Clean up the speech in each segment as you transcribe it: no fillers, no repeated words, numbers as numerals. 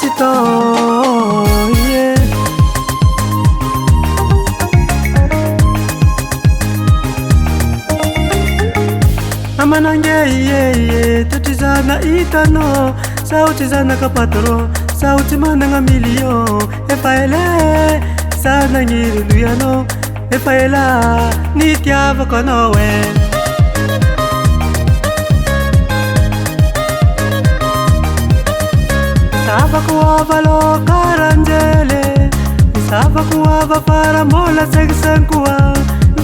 chito yeah. Amanange yeah, tutizana itano, sauti zana kapatro, sauti mananga milio, efaele sana ngiri luyano, efaela nitia vakonowe. Sava kuava lo karanjele, sava kuava para mola seksenkua,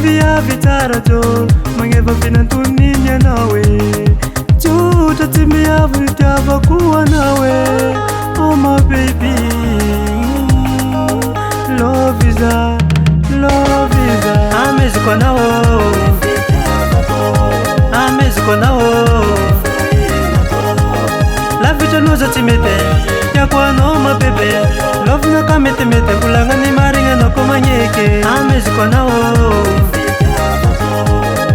via vitara jo, mangeva pinantuninya nawe, juta timia vitava kuwa nawe, oh my baby, love is ameziko nao, ameziko nao. La vita noza timete ya kwa no ma bebe love na kamete mete kulanga ni maringa no komanyeke ameziko nao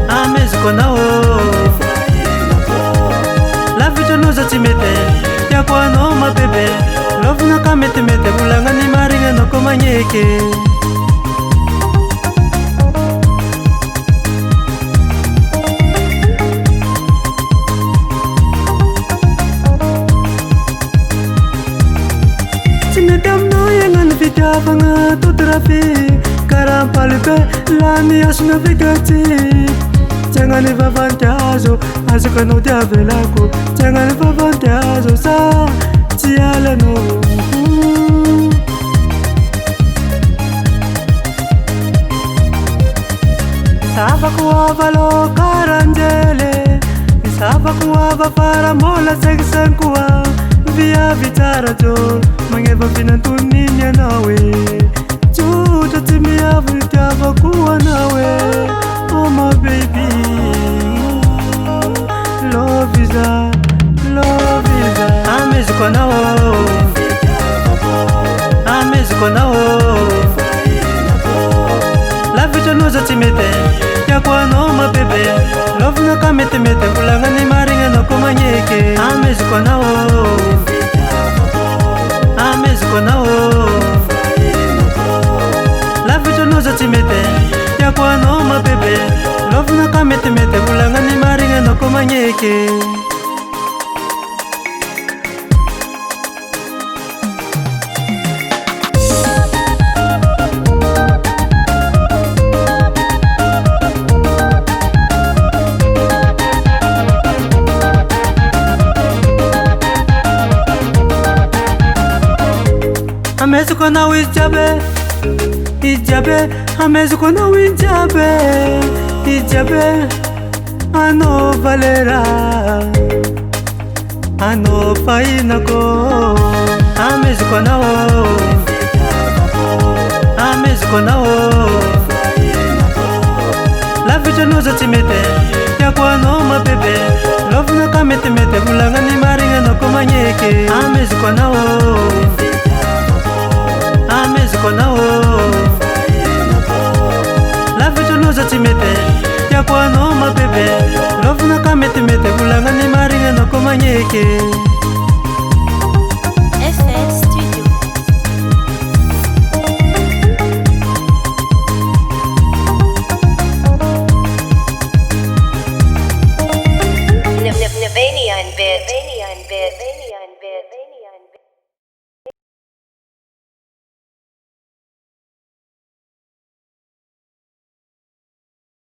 ameziko nao. La vita noza timete ya kwa no ma bebe love na kamete mete kulanga ni maringa no komanyeke. Banga to traffic karampalpe lani asna vigati jangan vavantazo azka no diavelako jangan vavantazo sa tiala no sava kuava lo karanjele sava kuava para mola seksenkua via vitara jo mangeva pinantuninya nawe juta timia vitava kuwa nawe oh my baby love is ameziko nao ameziko nao. La vita noza timete ya kwa no ma bebe love na kamete mete kulanga ni maringa no komanyeke ameziko nao ameziko nao. La vita noza timete ya kwa no ma bebe love na kamete mete kulanga ni maringa no komanyeke. Ameziko na wijabe, ijabe, ameziko na wijabe, ijabe, ano valera, ano fainako, ameziko na o, ameziko na o. La vita noza timete, ya kwa no ma bebe, love na kamete mete kulanga ni maringa no komanyeke, ameziko na o. Ameziko nao. La vita noza timete ya kwa no ma bebe love na kamete mete kulanga ni maringa no komanyeke. FS Studio. Navania and Bit.